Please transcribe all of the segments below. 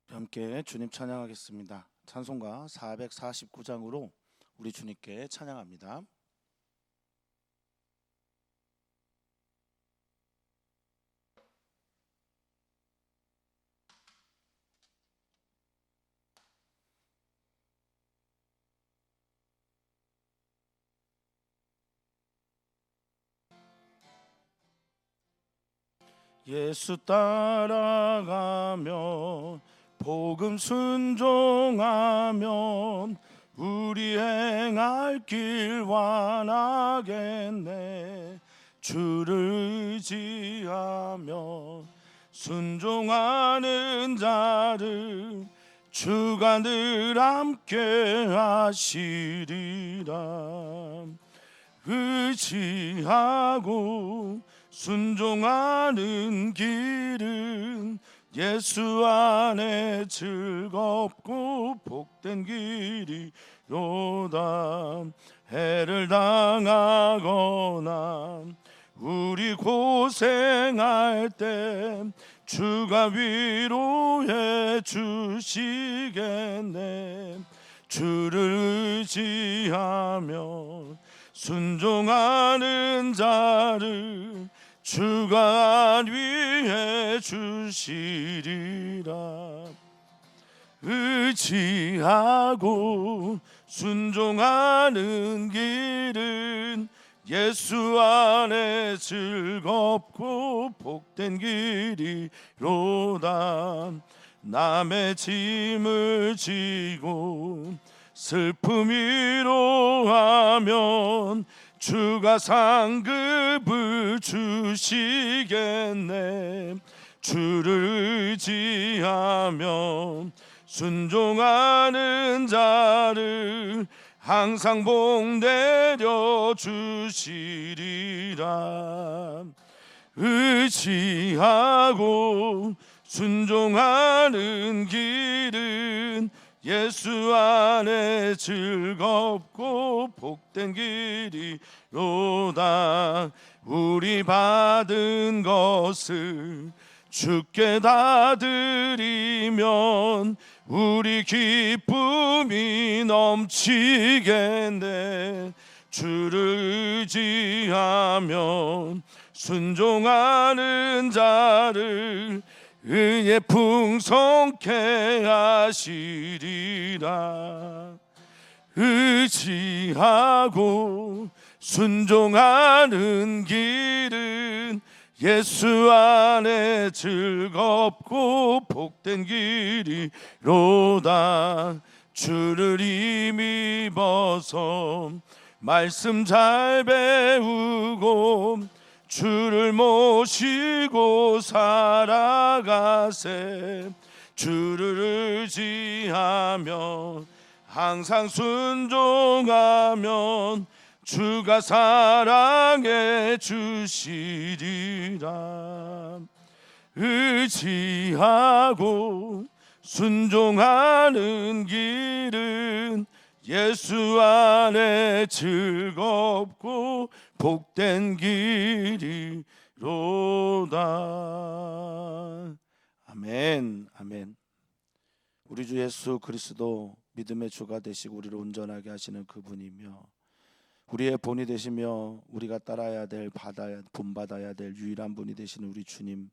함께 주님 찬양하겠습니다. 찬송가 449장으로 우리 주님께 찬양합니다. 예수 따라가면 복음 순종하면 우리 행할 길 완하겠네. 주를 의지하며 순종하는 자를 주가 늘 함께 하시리라. 의지하고 순종하는 길은 예수 안에 즐겁고 복된 길이로다. 해를 당하거나 우리 고생할 때 주가 위로해 주시겠네. 주를 의지하며 순종하는 자를 주가 위해 주시리라. 의지하고 순종하는 길은 예수 안에 즐겁고 복된 길이로다. 남의 짐을 지고 슬픔 위로하면 주가 상급을 주시겠네. 주를 의지하며 순종하는 자를 항상 복 내려 주시리라. 의지하고 순종하는 길은 예수 안에 즐겁고 복된 길이로다. 우리 받은 것을 주께 다 드리면 우리 기쁨이 넘치겠네. 주를 의지하면 순종하는 자를 은혜 풍성케 하시리라. 의지하고 순종하는 길은 예수 안에 즐겁고 복된 길이로다. 주를 힘입어서 말씀 잘 배우고 주를 모시고 살아가세. 주를 의지하며 항상 순종하면 주가 사랑해 주시리라. 의지하고 순종하는 길은 예수 안에 즐겁고 복된 길이로다. 아멘. 아멘. 우리 주 예수 그리스도 믿음의 주가 되시고 우리를 온전하게 하시는 그분이며 우리의 본이 되시며 우리가 따라야 될 본받아야 될 유일한 분이 되시는 우리 주님,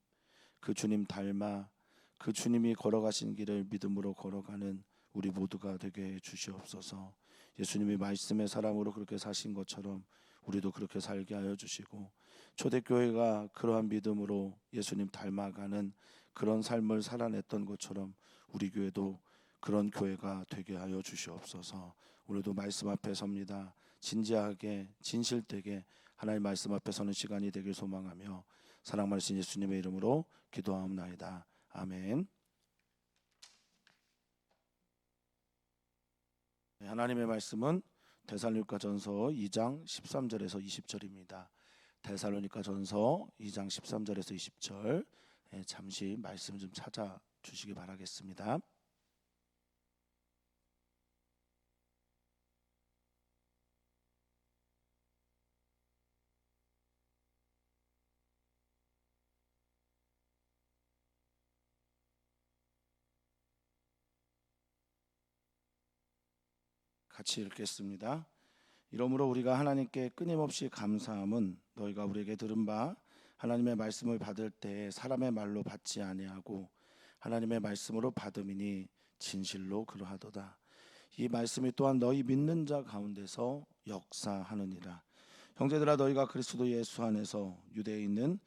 그 주님 닮아 그 주님이 걸어가신 길을 믿음으로 걸어가는 우리 모두가 되게 해 주시옵소서. 예수님이 말씀의 사람으로 그렇게 사신 것처럼 우리도 그렇게 살게 하여 주시고 초대교회가 그러한 믿음으로 예수님 닮아가는 그런 삶을 살아냈던 것처럼 우리 교회도 그런 교회가 되게 하여 주시옵소서. 오늘도 말씀 앞에 섭니다. 진지하게 진실되게 하나님 말씀 앞에 서는 시간이 되길 소망하며 사랑 많으신 예수님의 이름으로 기도하옵나이다. 아멘. 하나님의 말씀은 데살로니가전서 2장 13절에서 20절입니다. 데살로니가전서 2장 13절에서 20절 잠시 말씀 좀 찾아주시기 바라겠습니다. 같이 읽겠습니다. 이러므로 우리가 하나님께 끊임없이 감사함은 너희가 우리에게 들은 바 하나님의 말씀을 받을 때 사람의 말로 받지 아니하고 하나님의 말씀으로 받음이니 진실로 그러하도다. 이 말씀이 또한 너희 믿는 자 가운데서 역사하느니라. 형제들아, 너희가 그리스도 예수 안에서 유대에 있는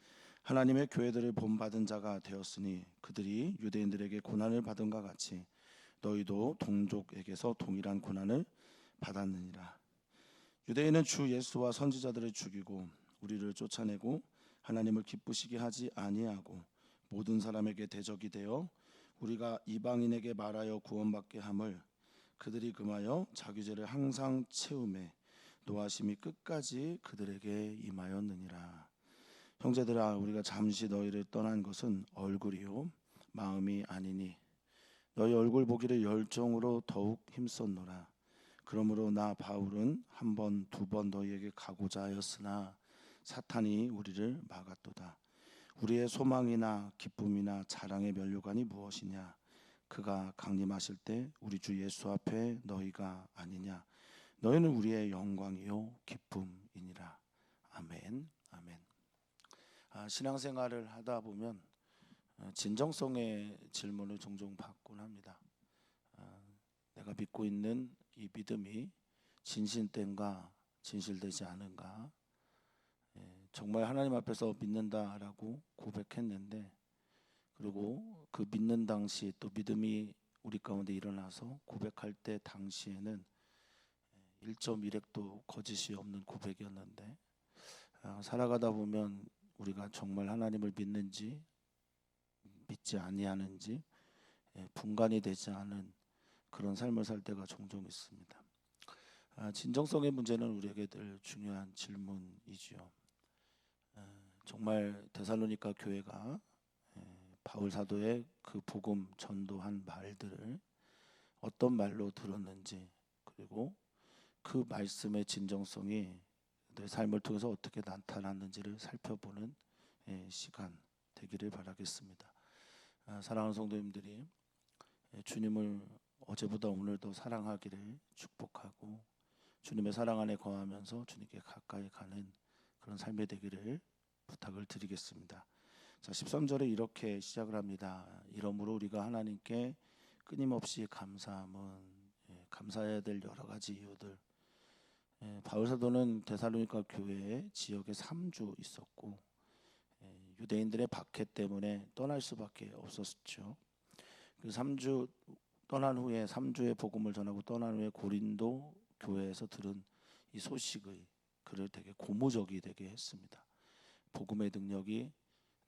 하나님의 교회들을 본받은 자가 되었으니 그들이 유대인들에게 고난을 받은과 같이 너희도 동족에게서 동일한 고난을 받았느니라. 유대인은 주 예수와 선지자들을 죽이고 우리를 쫓아내고 하나님을 기쁘시게 하지 아니하고 모든 사람에게 대적이 되어 우리가 이방인에게 말하여 구원받게 함을 그들이 금하여 자기 죄를 항상 채우매 노하심이 끝까지 그들에게 임하였느니라. 형제들아, 우리가 잠시 너희를 떠난 것은 얼굴이요 마음이 아니니 너희 얼굴 보기를 열정으로 더욱 힘썼노라. 그러므로 나 바울은 한 번, 두 번 너희에게 가고자 하였으나 사탄이 우리를 막았도다. 우리의 소망이나 기쁨이나 자랑의 면류관이 무엇이냐? 그가 강림하실 때 우리 주 예수 앞에 너희가 아니냐? 너희는 우리의 영광이요 기쁨이니라. 아멘. 아멘. 신앙생활을 하다 보면 진정성의 질문을 종종 받곤 합니다. 내가 믿고 있는 이 믿음이 진실된가 진실되지 않은가, 정말 하나님 앞에서 믿는다라고 고백했는데 그리고 그 믿는 당시 또 믿음이 우리 가운데 일어나서 고백할 때 당시에는 1.1획도 거짓이 없는 고백이었는데 살아가다 보면 우리가 정말 하나님을 믿는지 믿지 아니하는지 분간이 되지 않은 그런 삶을 살 때가 종종 있습니다. 진정성의 문제는 우리에게 늘 중요한 질문이지요. 정말 데살로니가 교회가 바울 사도의 그 복음 전도한 말들을 어떤 말로 들었는지 그리고 그 말씀의 진정성이 내 삶을 통해서 어떻게 나타났는지를 살펴보는 시간 되기를 바라겠습니다. 사랑하는 성도님들이 주님을 어제보다 오늘 더 사랑하기를 축복하고 주님의 사랑 안에 거하면서 주님께 가까이 가는 그런 삶이 되기를 부탁을 드리겠습니다. 자, 13절에 이렇게 시작을 합니다. 이러므로 우리가 하나님께 끊임없이 감사함은, 감사해야 될 여러 가지 이유들. 바울 사도는 데살로니가 교회 지역에 3주 있었고 유대인들의 박해 때문에 떠날 수밖에 없었죠. 그 3주 떠난 후에 3주의 복음을 전하고 떠난 후에 고린도 교회에서 들은 이 소식의 그를 되게 고무적이 되게 했습니다. 복음의 능력이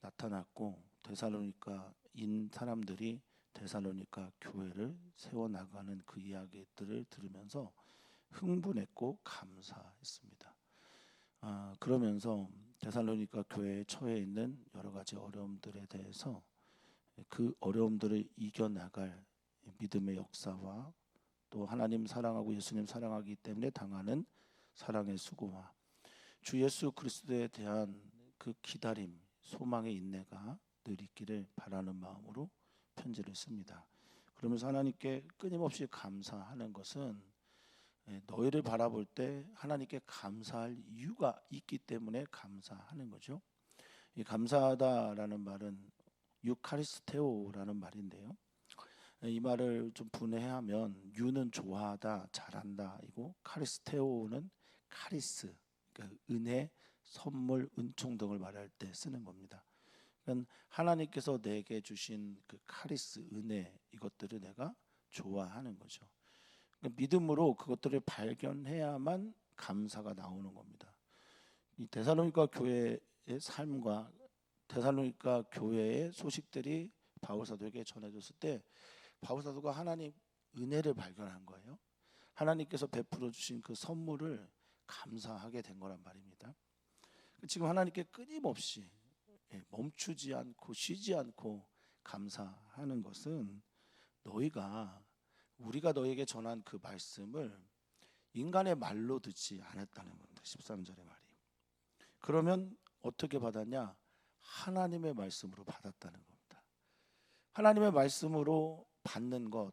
나타났고 데살로니가인 사람들이 데살로니가 교회를 세워나가는 그 이야기들을 들으면서 흥분했고 감사했습니다. 그러면서 데살로니가 교회에 처해 있는 여러 가지 어려움들에 대해서 그 어려움들을 이겨나갈 믿음의 역사와 또 하나님 사랑하고 예수님 사랑하기 때문에 당하는 사랑의 수고와 주 예수 그리스도에 대한 그 기다림, 소망의 인내가 늘 있기를 바라는 마음으로 편지를 씁니다. 그러면서 하나님께 끊임없이 감사하는 것은 너희를 바라볼 때 하나님께 감사할 이유가 있기 때문에 감사하는 거죠. 이 감사하다라는 말은 유카리스테오라는 말인데요. 이 말을 좀 분해하면 유는 좋아하다, 잘한다 이고 카리스테오는 카리스, 그러니까 은혜, 선물, 은총 등을 말할 때 쓰는 겁니다. 그러니까 하나님께서 내게 주신 그 카리스, 은혜 이것들을 내가 좋아하는 거죠. 그러니까 믿음으로 그것들을 발견해야만 감사가 나오는 겁니다. 이 데살로니가 교회의 삶과 데살로니가 교회의 소식들이 바울 사도에게 전해졌을 때 바울 사도가 하나님 은혜를 발견한 거예요. 하나님께서 베풀어 주신 그 선물을 감사하게 된 거란 말입니다. 지금 하나님께 끊임없이 멈추지 않고 쉬지 않고 감사하는 것은 우리가 너에게 전한 그 말씀을 인간의 말로 듣지 않았다는 겁니다. 13절의 말이. 그러면 어떻게 받았냐? 하나님의 말씀으로 받았다는 겁니다. 하나님의 말씀으로 받는 것.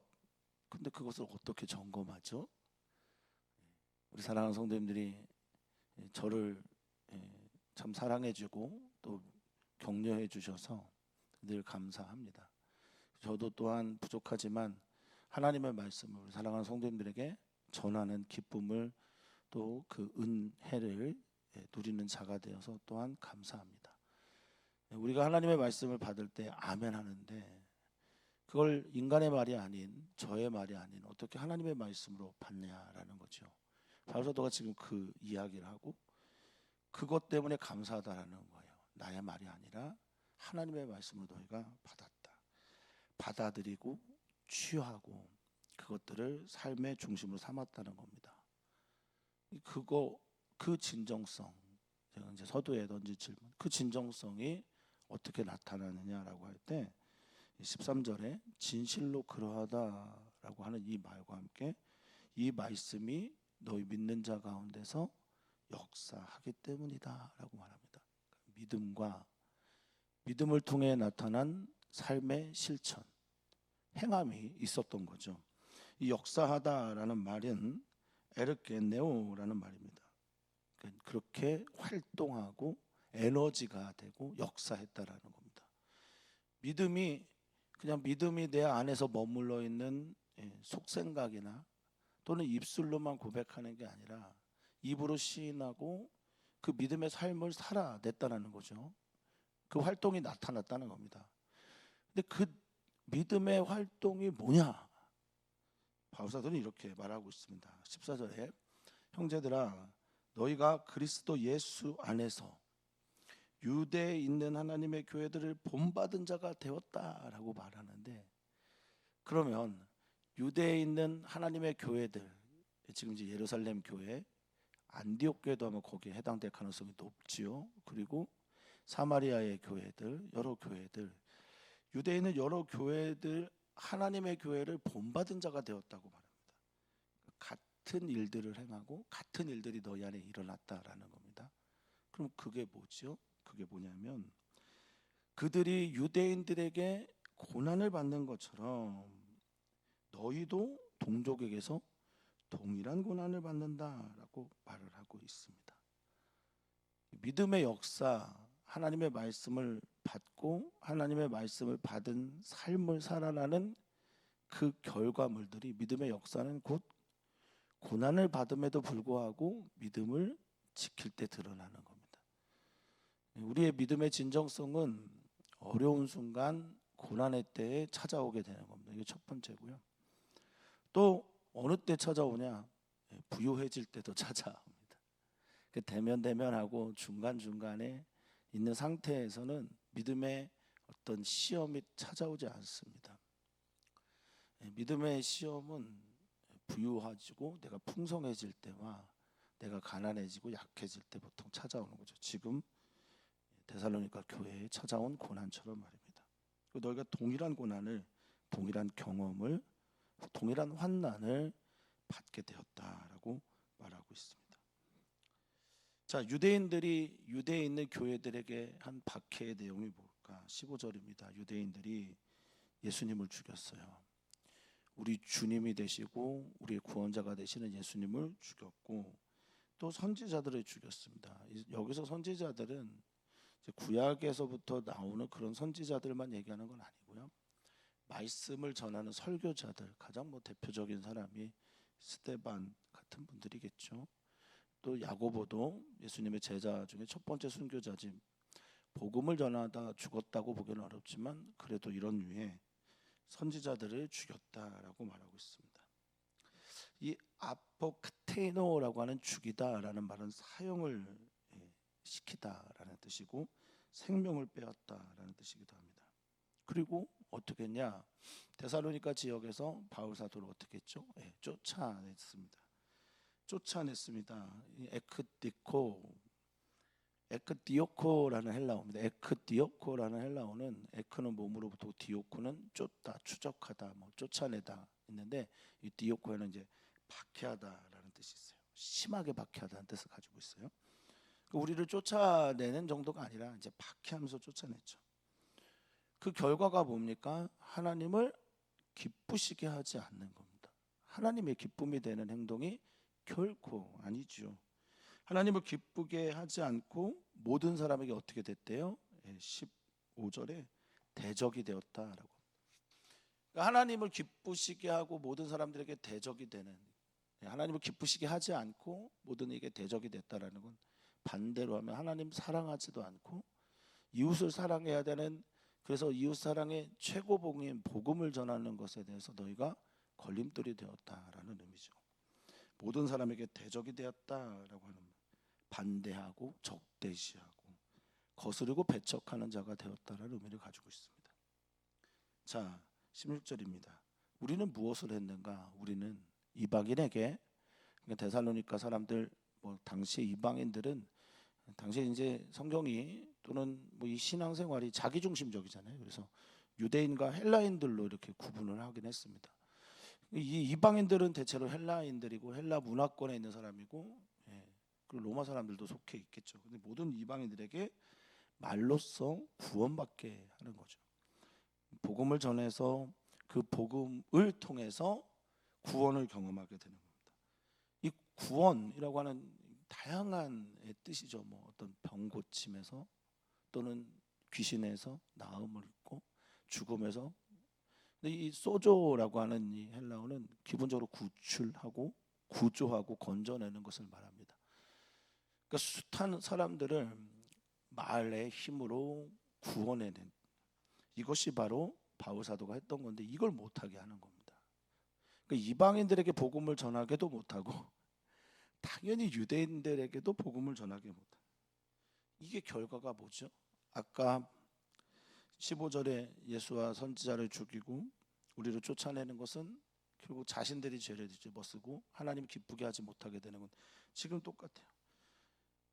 근데 그것을 어떻게 점검하죠? 우리 사랑하는 성도님들이 저를 참 사랑해주고 또 격려해 주셔서 늘 감사합니다. 저도 또한 부족하지만 하나님의 말씀을 우리 사랑하는 성도님들에게 전하는 기쁨을 또 그 은혜를 누리는 자가 되어서 또한 감사합니다. 우리가 하나님의 말씀을 받을 때 아멘 하는데 그걸 인간의 말이 아닌 저의 말이 아닌 어떻게 하나님의 말씀으로 받냐라는 거죠. 바울 사도가 지금 그 이야기를 하고 그것 때문에 감사하다라는 거예요. 나의 말이 아니라 하나님의 말씀을 너희가 받았다. 받아들이고 취하고 그것들을 삶의 중심으로 삼았다는 겁니다. 그 진정성, 제가 이제 서두에 던질 질문, 그 진정성이 어떻게 나타나느냐라고 할 때 13절에 진실로 그러하다라고 하는 이 말과 함께 이 말씀이 너희 믿는 자 가운데서 역사하기 때문이다라고 말합니다. 믿음을 통해 나타난 삶의 실천, 행함이 있었던 거죠. 이 역사하다라는 말은 에르게네오라는 말입니다. 그렇게 활동하고 에너지가 되고 역사했다라는 겁니다. 믿음이 그냥 믿음이 내 안에서 머물러 있는 속생각이나 또는 입술로만 고백하는 게 아니라 입으로 시인하고 그 믿음의 삶을 살아냈다는 거죠. 그 활동이 나타났다는 겁니다. 근데 그 믿음의 활동이 뭐냐? 바울 사도는 이렇게 말하고 있습니다. 14절에 형제들아 너희가 그리스도 예수 안에서 유대에 있는 하나님의 교회들을 본받은 자가 되었다라고 말하는데 그러면 유대에 있는 하나님의 교회들 지금 이제 예루살렘 교회 안디옥 교회도 아마 거기에 해당될 가능성이 높지요. 그리고 사마리아의 교회들 여러 교회들 유대에 있는 여러 교회들 하나님의 교회를 본받은 자가 되었다고 말합니다. 같은 일들을 행하고 같은 일들이 너희 안에 일어났다라는 겁니다. 그럼 그게 뭐죠? 그게 뭐냐면 그들이 유대인들에게 고난을 받는 것처럼 너희도 동족에게서 동일한 고난을 받는다라고 말을 하고 있습니다. 믿음의 역사, 하나님의 말씀을 받고 하나님의 말씀을 받은 삶을 살아나는 그 결과물들이 믿음의 역사는 곧 고난을 받음에도 불구하고 믿음을 지킬 때 드러나는 겁니다. 우리의 믿음의 진정성은 어려운 순간 고난의 때에 찾아오게 되는 겁니다. 이게 첫 번째고요. 또 어느 때 찾아오냐? 부유해질 때도 찾아옵니다. 대면하고 중간중간에 있는 상태에서는 믿음의 어떤 시험이 찾아오지 않습니다. 믿음의 시험은 부유해지고 내가 풍성해질 때와 내가 가난해지고 약해질 때 보통 찾아오는 거죠. 지금 데살로니가 교회에 찾아온 고난처럼 말입니다. 너희가 동일한 고난을, 동일한 경험을, 동일한 환난을 받게 되었다라고 말하고 있습니다. 자, 유대인들이 유대에 있는 교회들에게 한 박해의 내용이 뭘까? 15절입니다. 유대인들이 예수님을 죽였어요. 우리 주님이 되시고 우리의 구원자가 되시는 예수님을 죽였고 또 선지자들을 죽였습니다. 여기서 선지자들은 이제 구약에서부터 나오는 그런 선지자들만 얘기하는 건 아니고요. 말씀을 전하는 설교자들, 가장 대표적인 사람이 스데반 같은 분들이겠죠. 또 야고보도 예수님의 제자 중에 첫 번째 순교자지 복음을 전하다 죽었다고 보기는 어렵지만 그래도 이런 류의 선지자들을 죽였다라고 말하고 있습니다. 이 아포크테노라고 하는 죽이다라는 말은 사형을 시키다라는 뜻이고 생명을 빼앗다라는 뜻이기도 합니다. 그리고 어떻게 했냐? 데살로니가 지역에서 바울 사도를 어떻게 했죠? 쫓아냈습니다. 에크디오코라는 헬라어입니다. 에크디오코라는 헬라어는 에크는 몸으로부터 디오코는 쫓다, 추적하다, 쫓아내다 있는데 이 디오코에는 이제 박해하다라는 뜻이 있어요. 심하게 박해하다는 뜻을 가지고 있어요. 우리를 쫓아내는 정도가 아니라 이제 박해하면서 쫓아냈죠. 그 결과가 뭡니까? 하나님을 기쁘시게 하지 않는 겁니다. 하나님의 기쁨이 되는 행동이 결코 아니죠. 하나님을 기쁘게 하지 않고 모든 사람에게 어떻게 됐대요? 15절에 대적이 되었다라고. 그러니까 하나님을 기쁘시게 하고 모든 사람들에게 대적이 되는, 하나님을 기쁘시게 하지 않고 모든 이에게 대적이 됐다라는 건 반대로 하면 하나님 사랑하지도 않고 이웃을 사랑해야 되는, 그래서 이웃 사랑의 최고봉인 복음을 전하는 것에 대해서 너희가 걸림돌이 되었다라는 의미죠. 모든 사람에게 대적이 되었다라고 하는, 반대하고 적대시하고 거스르고 배척하는 자가 되었다라는 의미를 가지고 있습니다. 자, 16절입니다. 우리는 무엇을 했는가? 우리는 이방인에게, 그러니까 데살로니가 사람들, 당시 이방인들은 당시에 이제 성경이 또는 이 신앙생활이 자기중심적이잖아요. 그래서 유대인과 헬라인들로 이렇게 구분을 하긴 했습니다. 이 이방인들은 대체로 헬라인들이고 헬라 문화권에 있는 사람이고, 그리고 로마 사람들도 속해 있겠죠. 근데 모든 이방인들에게 말로써 구원받게 하는 거죠. 복음을 전해서 그 복음을 통해서 구원을 경험하게 되는 겁니다. 이 구원이라고 하는 다양한 뜻이죠. 어떤 병 고침에서 또는 귀신에서 나음을 입고 죽음에서. 근데 이 소조라고 하는 이 헬라어는 기본적으로 구출하고 구조하고 건져내는 것을 말합니다. 그러니까 숱한 사람들을 말의 힘으로 구원해낸, 이것이 바로 바울 사도가 했던 건데 이걸 못하게 하는 겁니다. 그러니까 이방인들에게 복음을 전하게도 못하고 당연히 유대인들에게도 복음을 전하게 못하고, 이게 결과가 뭐죠? 아까 15절에 예수와 선지자를 죽이고 우리를 쫓아내는 것은 결국 자신들이 죄를 뒤집어쓰고 하나님 기쁘게 하지 못하게 되는 건 지금 똑같아요.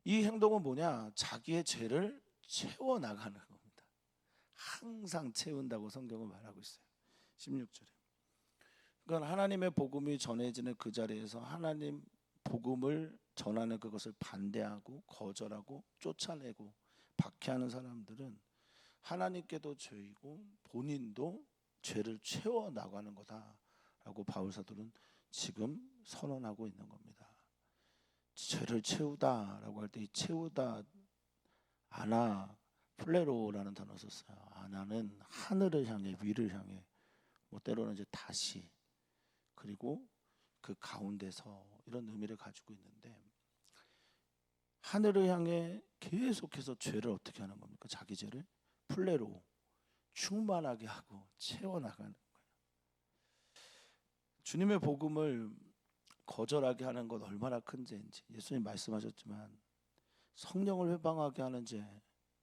이 행동은 뭐냐? 자기의 죄를 채워나가는 겁니다. 항상 채운다고 성경은 말하고 있어요. 16절에. 그러니까 하나님의 복음이 전해지는 그 자리에서 하나님 복음을 전하는 그것을 반대하고 거절하고 쫓아내고 박해하는 사람들은 하나님께도 죄이고 본인도 죄를 채워나가는 거다라고 바울 사도는 지금 선언하고 있는 겁니다. 죄를 채우다라고 할 때 이 채우다, 아나 플레로라는 단어 썼어요. 아나는 하늘을 향해, 위를 향해, 때로는 이제 다시, 그리고 그 가운데서, 이런 의미를 가지고 있는데, 하늘을 향해 계속해서 죄를 어떻게 하는 겁니까? 자기 죄를 플레로 충만하게 하고 채워나가는 거예요. 주님의 복음을 거절하게 하는 것 얼마나 큰 죄인지 예수님 말씀하셨지만, 성령을 회방하게 하는 죄,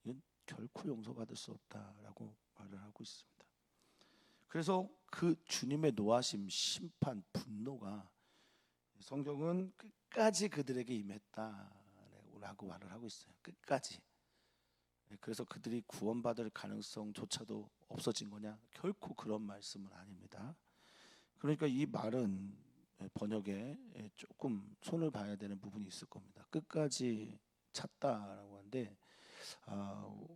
이건 결코 용서받을 수 없다라고 말을 하고 있습니다. 그래서 그 주님의 노하심, 심판, 분노가 성경은 끝까지 그들에게 임했다라고 말을 하고 있어요. 끝까지. 그래서 그들이 구원받을 가능성조차도 없어진 거냐? 결코 그런 말씀은 아닙니다. 그러니까 이 말은 번역에 조금 손을 봐야 되는 부분이 있을 겁니다. 끝까지 찾다라고 하는데,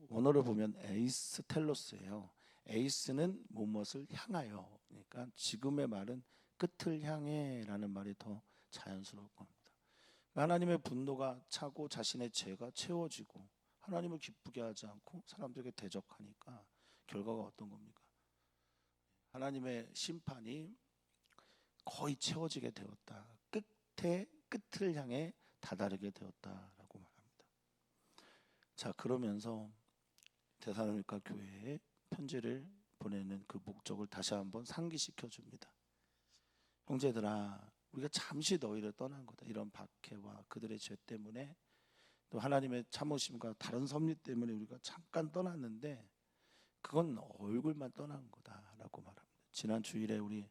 원어를 보면 에이스 텔로스예요. 에이스는 무엇을 향하여, 그러니까 지금의 말은 끝을 향해라는 말이 더 자연스러울 겁니다. 하나님의 분노가 차고 자신의 죄가 채워지고 하나님을 기쁘게 하지 않고 사람들에게 대적하니까 결과가 어떤 겁니까? 하나님의 심판이 거의 채워지게 되었다. 끝을 향해 다다르게 되었다라고 말합니다. 자, 그러면서 데살로니가 교회에 편지를 보내는 그 목적을 다시 한번 상기시켜 줍니다. 형제들아, 우리가 잠시 너희를 떠난 거다. 이런 박해와 그들의 죄 때문에, 또 하나님의 참으심과 다른 섭리 때문에 우리가 잠깐 떠났는데 그건 얼굴만 떠난 거다라고 말합니다. 지난 주일에 우리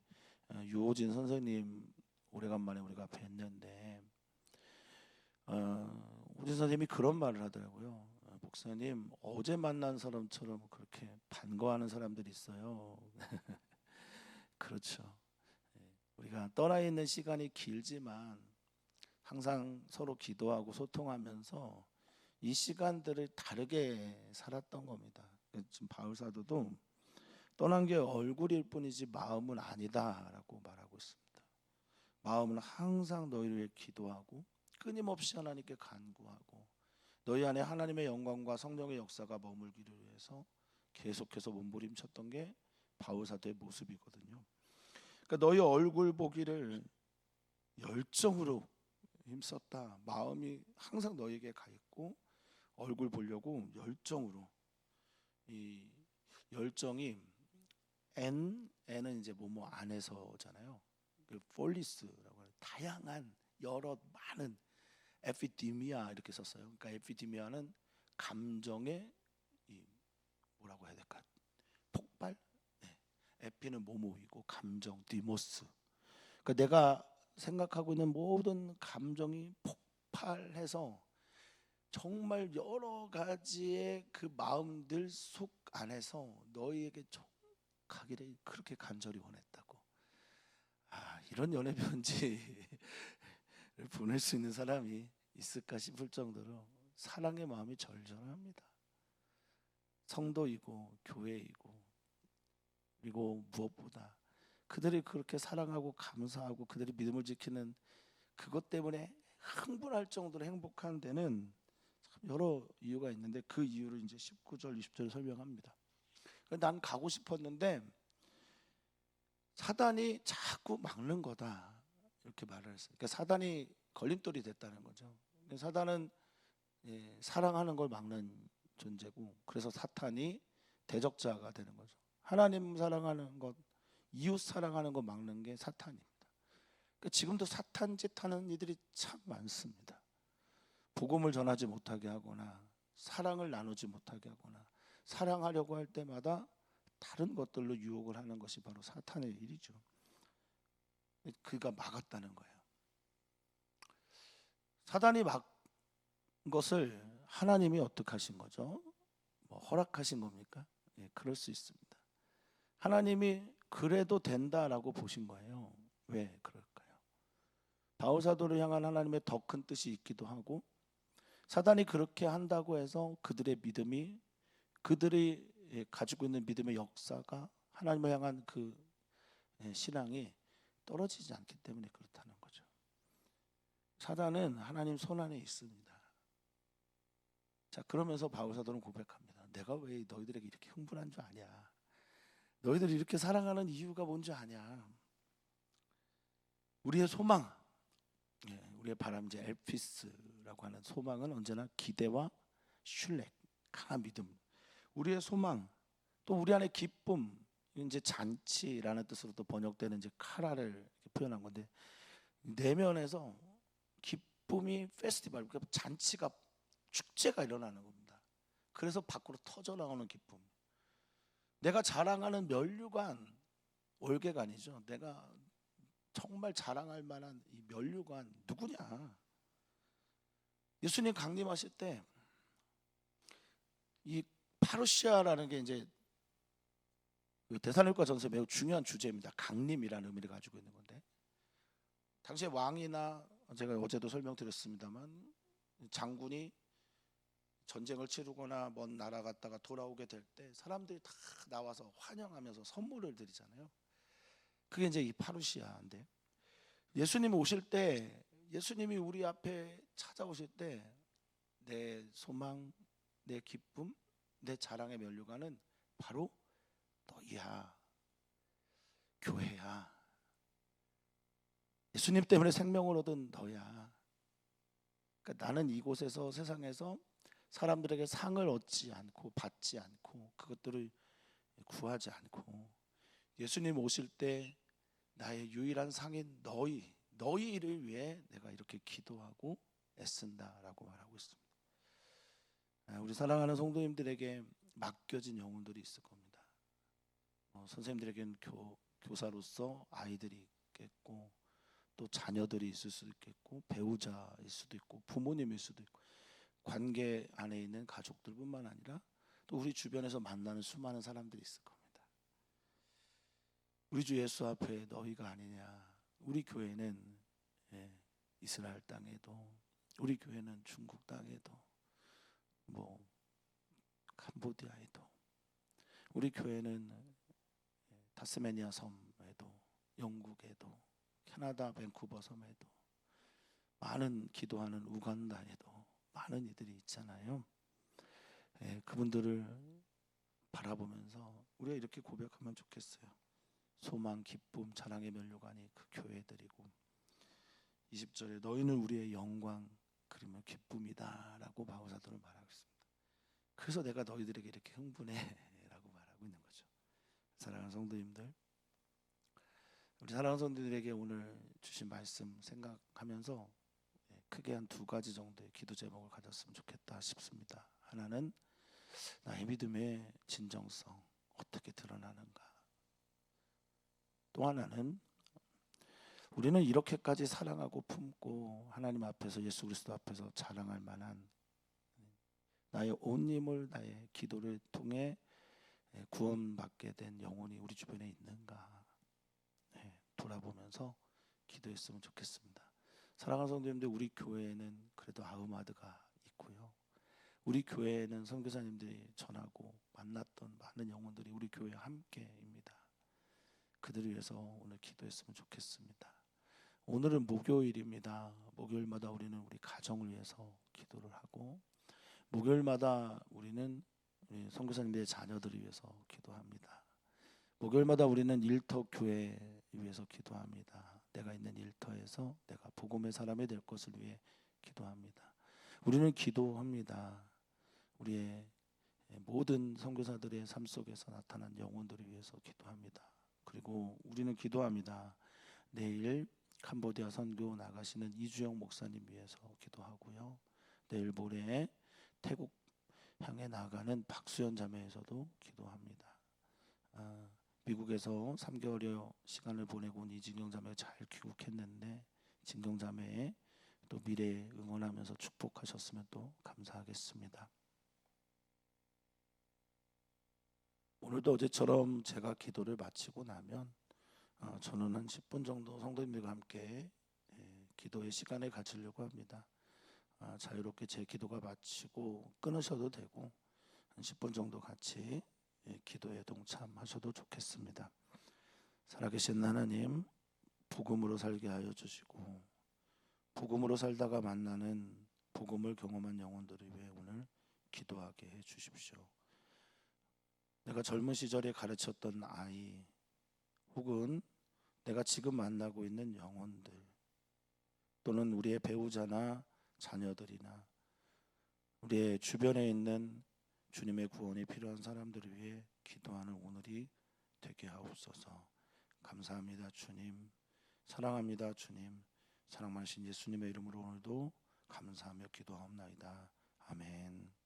유호진 선생님 오래간만에 우리가 뵀는데, 호진 선생님이 그런 말을 하더라고요. 목사님, 어제 만난 사람처럼 그렇게 반가워하는 사람들이 있어요. 그렇죠. 우리가 떠나 있는 시간이 길지만 항상 서로 기도하고 소통하면서 이 시간들을 다르게 살았던 겁니다. 지금 바울 사도도 떠난 게 얼굴일 뿐이지 마음은 아니다라고 말하고 있습니다. 마음은 항상 너희를 위해 기도하고 끊임없이 하나님께 간구하고 너희 안에 하나님의 영광과 성령의 역사가 머물기를 위해서 계속해서 몸부림쳤던 게 바울 사도의 모습이거든요. 그러니까 너희 얼굴 보기를 열정으로 힘썼다. 마음이 항상 너희에게 가 있고 얼굴 보려고 열정으로. 이 열정이 N은 이제 뭐뭐 안에서잖아요. 그 폴리스라고 하는 다양한 여러 많은 에피디미아 이렇게 썼어요. 그러니까 에피디미아는 감정의 뭐라고 해야 될까? 폭발? 네. 에피는 모모이고 감정, 디모스. 그러니까 내가 생각하고 있는 모든 감정이 폭발해서 정말 여러 가지의 그 마음들 속 안에서 너희에게 가기를 그렇게 간절히 원했다고. 이런 연애 편지를 보낼 수 있는 사람이 있을까 싶을 정도로 사랑의 마음이 절절합니다. 성도이고 교회이고 그리고 무엇보다 그들이 그렇게 사랑하고 감사하고 그들이 믿음을 지키는 그것 때문에 흥분할 정도로 행복한 데는 여러 이유가 있는데 그 이유를 이제 19절 20절에 설명합니다. 난 가고 싶었는데 사단이 자꾸 막는 거다 이렇게 말을 했어요. 그러니까 사단이 걸림돌이 됐다는 거죠. 사단은 사랑하는 걸 막는 존재고 그래서 사탄이 대적자가 되는 거죠. 하나님 사랑하는 것, 이웃 사랑하는 거 막는 게 사탄입니다. 그러니까 지금도 사탄 짓 하는 이들이 참 많습니다. 복음을 전하지 못하게 하거나 사랑을 나누지 못하게 하거나 사랑하려고 할 때마다 다른 것들로 유혹을 하는 것이 바로 사탄의 일이죠. 그가 막았다는 거예요. 사단이 막은 것을 하나님이 어떻게 하신 거죠? 허락하신 겁니까? 그럴 수 있습니다. 하나님이 그래도 된다라고 보신 거예요. 왜 그럴까요? 바울 사도를 향한 하나님의 더 큰 뜻이 있기도 하고 사단이 그렇게 한다고 해서 그들의 믿음이 그들이 가지고 있는 믿음의 역사가 하나님을 향한 그 신앙이 떨어지지 않기 때문에 그렇다는 거죠. 사단은 하나님 손 안에 있습니다. 자, 그러면서 바울 사도는 고백합니다. 내가 왜 너희들에게 이렇게 흥분한 줄 아냐? 너희들이 이렇게 사랑하는 이유가 뭔지 아냐? 우리의 소망, 우리의 바람, 이제 엘피스라고 하는 소망은 언제나 기대와 신뢰, 강한 믿음. 우리의 소망, 또 우리 안에 기쁨, 이제 잔치라는 뜻으로 또 번역되는 이제 카라를 표현한 건데 내면에서 기쁨이 페스티벌, 그러니까 잔치가 축제가 일어나는 겁니다. 그래서 밖으로 터져 나오는 기쁨. 내가 자랑하는 면류관, 올개가 아니죠. 내가 정말 자랑할 만한 이 면류관 누구냐? 예수님 강림하실 때 이 파루시아라는 게 이제 데살로니가 전서에 매우 중요한 주제입니다. 강림이라는 의미를 가지고 있는 건데 당시에 왕이나 제가 어제도 설명드렸습니다만 장군이 전쟁을 치르거나 먼 나라 갔다가 돌아오게 될 때 사람들이 다 나와서 환영하면서 선물을 드리잖아요. 그게 이제 이 파루시아인데 예수님이 오실 때 예수님이 우리 앞에 찾아오실 때 내 소망, 내 기쁨, 내 자랑의 면류관은 바로 너희야, 교회야. 예수님 때문에 생명을 얻은 너야. 그러니까 나는 이곳에서 세상에서 사람들에게 상을 얻지 않고 받지 않고 그것들을 구하지 않고 예수님 오실 때 나의 유일한 상인 너희를 위해 내가 이렇게 기도하고 애쓴다라고 말하고 있습니다. 우리 사랑하는 성도님들에게 맡겨진 영혼들이 있을 겁니다. 선생님들에게는 교사로서 아이들이 있겠고 또 자녀들이 있을 수도 있겠고 배우자일 수도 있고 부모님일 수도 있고 관계 안에 있는 가족들뿐만 아니라 또 우리 주변에서 만나는 수많은 사람들이 있을 겁니다. 우리 주 예수 앞에 너희가 아니냐. 우리 교회는 이스라엘 땅에도 우리 교회는 중국 땅에도 캄보디아에도 우리 교회는 타스메니아 섬에도 영국에도 캐나다 밴쿠버 섬에도 많은 기도하는 우간다에도 많은 이들이 있잖아요. 예, 그분들을 바라보면서 우리가 이렇게 고백하면 좋겠어요. 소망, 기쁨, 자랑의 면류관이 그 교회들이고 20절에 너희는 우리의 영광 그러면 기쁨이다 라고 바울사도는 말하고 있습니다. 그래서 내가 너희들에게 이렇게 흥분해 라고 말하고 있는 거죠. 사랑하는 성도님들, 우리 사랑하는 성도들에게 오늘 주신 말씀 생각하면서 크게 한 두 가지 정도의 기도 제목을 가졌으면 좋겠다 싶습니다. 하나는 나의 믿음의 진정성 어떻게 드러나는가. 또 하나는 우리는 이렇게까지 사랑하고 품고 하나님 앞에서 예수 그리스도 앞에서 자랑할 만한 나의 온 힘을 나의 기도를 통해 구원받게 된 영혼이 우리 주변에 있는가 돌아보면서 기도했으면 좋겠습니다. 사랑하는 성도님들, 우리 교회에는 그래도 아흐마드가 있고요. 우리 교회에는 선교사님들이 전하고 만났던 많은 영혼들이 우리 교회에 함께입니다. 그들을 위해서 오늘 기도했으면 좋겠습니다. 오늘은 목요일입니다. 목요일마다 우리는 우리 가정을 위해서 기도를 하고 목요일마다 우리는 우리 선교사님들의 자녀들을 위해서 기도합니다. 목요일마다 우리는 일터 교회 위해서 기도합니다. 내가 있는 일터에서 내가 복음의 사람이 될 것을 위해 기도합니다. 우리는 기도합니다. 우리의 모든 선교사들의 삶 속에서 나타난 영혼들을 위해서 기도합니다. 그리고 우리는 기도합니다. 내일 캄보디아 선교 나가시는 이주영 목사님 위해서 기도하고요. 내일 모레 태국 향해 나가는 박수연 자매에서도 기도합니다. 미국에서 3개월여 시간을 보내고 온 이진경 자매가 잘 귀국했는데 진경 자매의 또 미래에 응원하면서 축복하셨으면 또 감사하겠습니다. 오늘도 어제처럼 제가 기도를 마치고 나면 저는 한 10분 정도 성도님들과 함께 기도의 시간을 가지려고 합니다. 자유롭게 제 기도가 마치고 끊으셔도 되고 한 10분 정도 같이 기도에 동참하셔도 좋겠습니다. 살아계신 하나님, 복음으로 살게 하여 주시고 복음으로 살다가 만나는 복음을 경험한 영혼들을 위해 오늘 기도하게 해 주십시오. 내가 젊은 시절에 가르쳤던 아이 혹은 내가 지금 만나고 있는 영혼들 또는 우리의 배우자나 자녀들이나 우리의 주변에 있는 주님의 구원이 필요한 사람들을 위해 기도하는 오늘이 되게 하옵소서. 감사합니다 주님. 사랑합니다 주님. 사랑 많으신 예수님의 이름으로 오늘도 감사하며 기도하옵나이다. 아멘.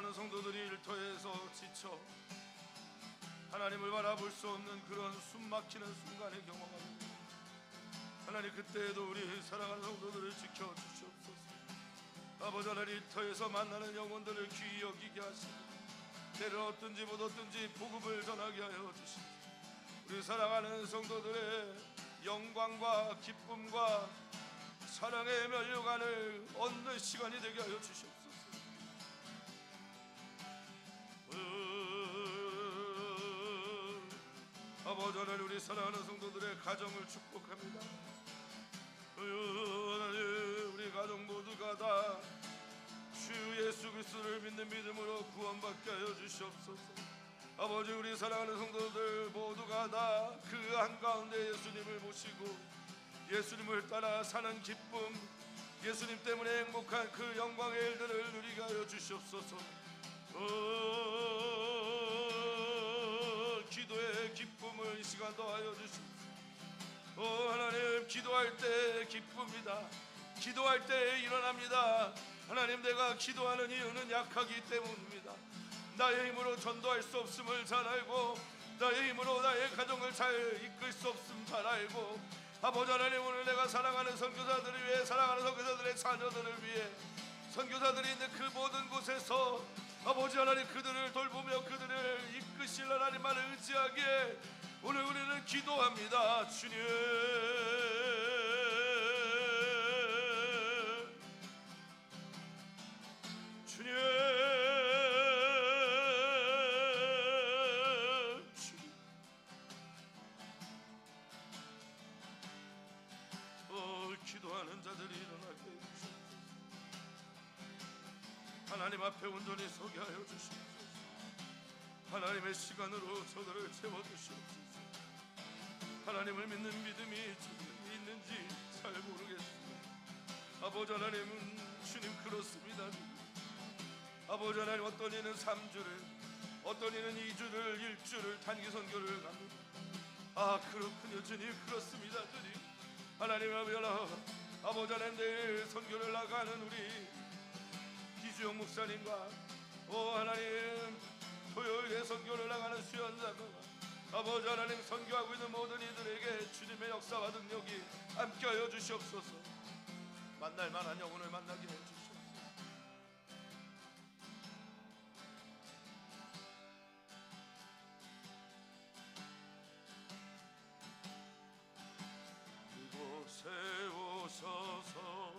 사랑하는 성도들이 일터에서 지쳐 하나님을 바라볼 수 없는 그런 숨막히는 순간을 경험합니다. 하나님, 그때에도 우리 사랑하는 성도들을 지켜주시옵소서. 아버지 하나님, 일터에서 만나는 영혼들을 귀히 여기게 하시고 때를 얻든지 못 얻든지 복음을 전하게 하여 주시옵소서. 우리 사랑하는 성도들의 영광과 기쁨과 사랑의 면류관을 얻는 시간이 되게 하여 주시옵소서. 아버지 하나님, 우리 사랑하는 성도들의 가정을 축복합니다. 하나님, 우리 가정 모두가 다 주 예수 그리스도를 믿는 믿음으로 구원받게 하여 주시옵소서. 아버지, 우리 사랑하는 성도들 모두가 다 그 한가운데 예수님을 모시고 예수님을 따라 사는 기쁨, 예수님 때문에 행복한 그 영광의 일들을 누리게 하여 주시옵소서. 기도의 기쁨을 이 시간 더하여 주시옵소서. 하나님, 기도할 때 기쁩니다. 기도할 때 일어납니다. 하나님, 내가 기도하는 이유는 약하기 때문입니다. 나의 힘으로 전도할 수 없음을 잘 알고 나의 힘으로 나의 가정을 잘 이끌 수 없음 잘 알고 아버지 하나님, 오늘 내가 사랑하는 선교사들을 위해, 사랑하는 선교사들의 자녀들을 위해 선교사들이 있는 그 모든 곳에서 아버지 하나님, 그들을 돌보며 그들을 이끄실 하나님만을 의지하기에 오늘 우리는 기도합니다. 주님, 주님, 기도하는 자들이 일어나게 해주시옵소서. 하나님 앞에 온전히 서게 하여 주시옵소서. 하나님의 시간으로 저들을 채워주시옵소서. 하나님을 믿는 믿음이 있는지 잘 모르겠습니다. 아버지 하나님은 주님 그렇습니다. 아버지 하나님, 어떤 이는 3주를, 어떤 이는 2주를, 1주를 단기 선교를 갑니다. 그렇군요 주님, 그렇습니다 주님. 하나님 아버지 하나님, 내일 선교를 나가는 우리 기주영 목사님과 하나님, 토요일에 선교를 나가는 수연자가 아버지 하나님, 선교하고 있는 모든 이들에게 주님의 역사와 능력이 함께하여 주시옵소서. 만날 만한 영혼을 만나게 해주시옵소서. 이곳에 오셔서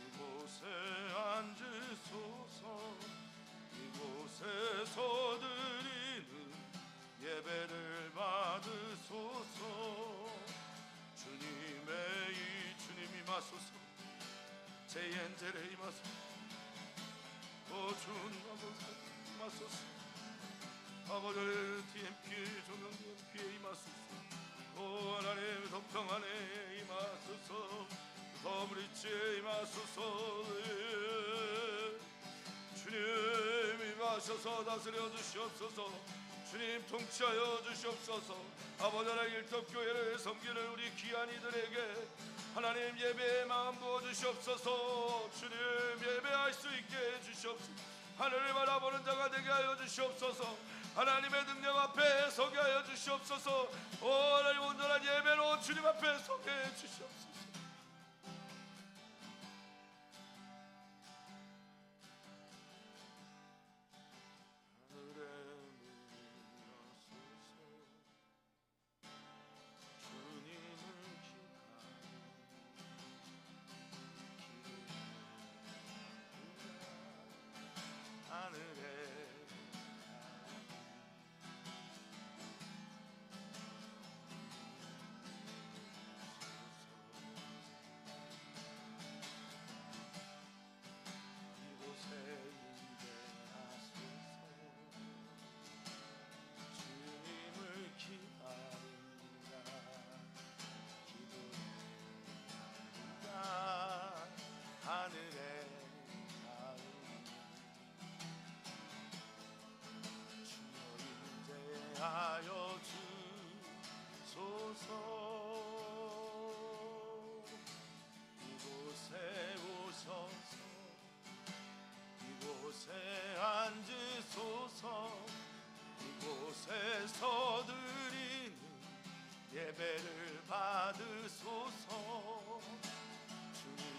이곳에 앉으소서. 이곳에서 드리는 예배를 받으소서. 주님의 이 주님이 마소서. 제 엔젤에 임하소서. 주님 아버지 임하소서. 아버지 TMP의 조명 TMP에 임하소서. 하나님 동평 안에 임하소서. 더브리치에 임하소서. 주님 임하셔서 다스려 주시옵소서. 주님 통치하여 주시옵소서. 아버지 하나님, 일터교회를 섬기는 우리 귀한 이들에게 하나님 예배의 마음 부어 주시옵소서. 주님 예배할 수 있게 해 주시옵소서. 하늘을 바라보는 자가 되게 하여 주시옵소서. 하나님의 능력 앞에 서게 하여 주시옵소서. 하나님, 온전한 예배로 주님 앞에 서게 해 주시옵소서. 하늘에 예배를 받으소서. 주님